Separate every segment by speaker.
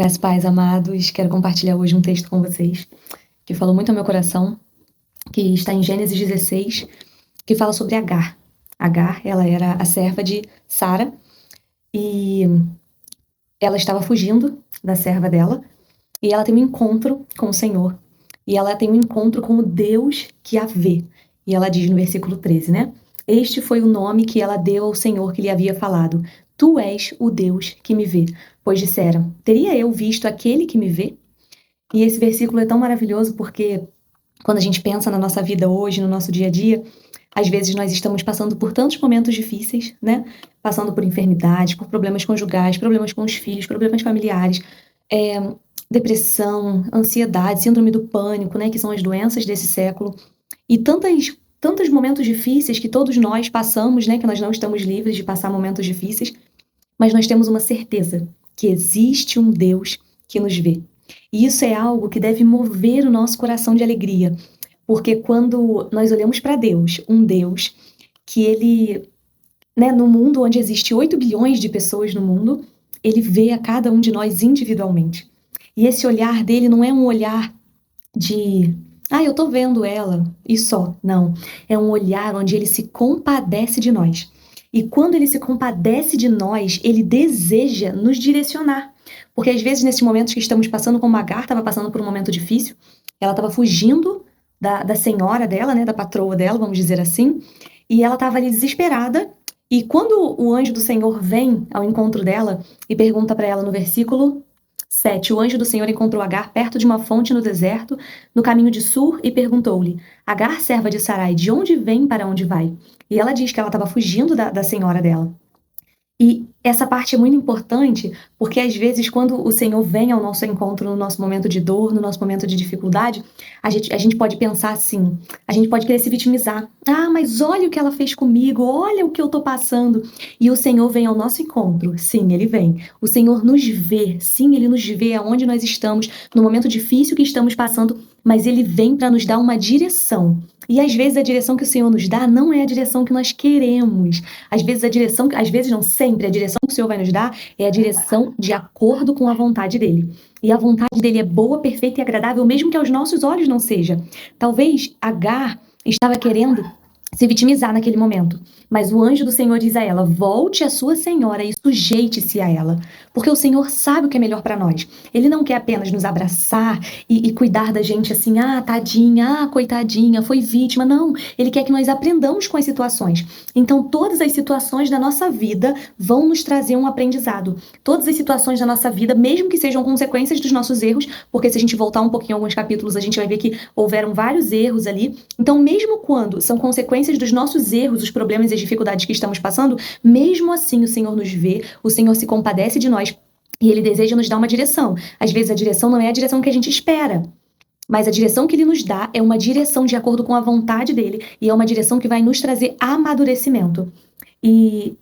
Speaker 1: Graças e paz, amados, quero compartilhar hoje um texto com vocês que falou muito ao meu coração, que está em Gênesis 16, que fala sobre Agar. Agar, ela era a serva de Sara e ela estava fugindo da serva dela e ela tem um encontro com o Senhor e ela tem um encontro com o Deus que a vê. E ela diz no versículo 13, né? Este foi o nome que ela deu ao Senhor que lhe havia falado. Tu és o Deus que me vê. Pois disseram, teria eu visto aquele que me vê? E esse versículo é tão maravilhoso porque quando a gente pensa na nossa vida hoje, no nosso dia a dia, às vezes nós estamos passando por tantos momentos difíceis, né? Passando por enfermidades, por problemas conjugais, problemas com os filhos, problemas familiares, depressão, ansiedade, síndrome do pânico, né? Que são as doenças desse século. E tantos momentos difíceis que todos nós passamos, né? Que nós não estamos livres de passar momentos difíceis, mas nós temos uma certeza que existe um Deus que nos vê. E isso é algo que deve mover o nosso coração de alegria, porque quando nós olhamos para Deus, um Deus que ele, né, no mundo onde existe 8 bilhões de pessoas no mundo, ele vê a cada um de nós individualmente. E esse olhar dele não é um olhar de, eu tô vendo ela e só. Não, é um olhar onde ele se compadece de nós. E quando ele se compadece de nós, ele deseja nos direcionar. Porque às vezes, nesses momentos que estamos passando, como Agar estava passando por um momento difícil, ela estava fugindo da senhora dela, né, da patroa dela, vamos dizer assim, e ela estava ali desesperada. E quando o anjo do Senhor vem ao encontro dela e pergunta para ela no versículo 7, o anjo do Senhor encontrou Agar perto de uma fonte no deserto, no caminho de Sur, e perguntou-lhe, Agar, serva de Sarai, de onde vem para onde vai? E ela diz que ela estava fugindo da senhora dela. E essa parte é muito importante, porque às vezes quando o Senhor vem ao nosso encontro no nosso momento de dor, no nosso momento de dificuldade, a gente pode pensar assim, a gente pode querer se vitimizar. Mas olha o que ela fez comigo, olha o que eu tô passando. E o Senhor vem ao nosso encontro. Sim, Ele vem. O Senhor nos vê. Sim, Ele nos vê aonde nós estamos, no momento difícil que estamos passando, mas Ele vem para nos dar uma direção. E às vezes a direção que o Senhor nos dá não é a direção que nós queremos. Às vezes não sempre, a direção que o Senhor vai nos dar é a direção de acordo com a vontade dele. E a vontade dele é boa, perfeita e agradável, mesmo que aos nossos olhos não seja. Talvez Agar estava querendo se vitimizar naquele momento. Mas o anjo do Senhor diz a ela, volte à sua senhora e sujeite-se a ela. Porque o Senhor sabe o que é melhor para nós. Ele não quer apenas nos abraçar e cuidar da gente assim, tadinha, coitadinha, foi vítima. Não, Ele quer que nós aprendamos com as situações. Então, todas as situações da nossa vida vão nos trazer um aprendizado. Todas as situações da nossa vida, mesmo que sejam consequências dos nossos erros, porque se a gente voltar um pouquinho em alguns capítulos, a gente vai ver que houveram vários erros ali. Então, mesmo quando são consequências dos nossos erros, os problemas e as dificuldades que estamos passando, mesmo assim o Senhor nos vê, o Senhor se compadece de nós e Ele deseja nos dar uma direção. Às vezes a direção não é a direção que a gente espera, mas a direção que Ele nos dá é uma direção de acordo com a vontade dEle e é uma direção que vai nos trazer amadurecimento. E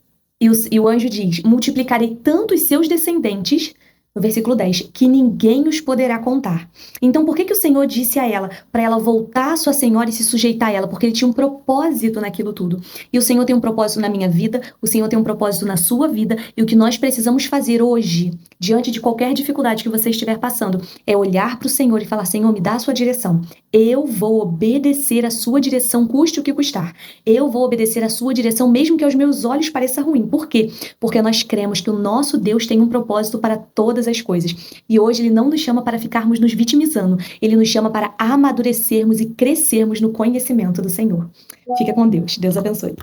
Speaker 1: o anjo diz, multiplicarei tanto os seus descendentes, no versículo 10, que ninguém os poderá contar. Então, por que o Senhor disse a ela, para ela voltar à sua senhora e se sujeitar a ela? Porque Ele tinha um propósito naquilo tudo. E o Senhor tem um propósito na minha vida, o Senhor tem um propósito na sua vida, e o que nós precisamos fazer hoje, diante de qualquer dificuldade que você estiver passando, é olhar para o Senhor e falar, Senhor, me dá a sua direção. Eu vou obedecer a sua direção, custe o que custar. Eu vou obedecer a sua direção, mesmo que aos meus olhos pareça ruim. Por quê? Porque nós cremos que o nosso Deus tem um propósito para todas as coisas. E hoje Ele não nos chama para ficarmos nos vitimizando. Ele nos chama para amadurecermos e crescermos no conhecimento do Senhor. Fica com Deus. Deus abençoe.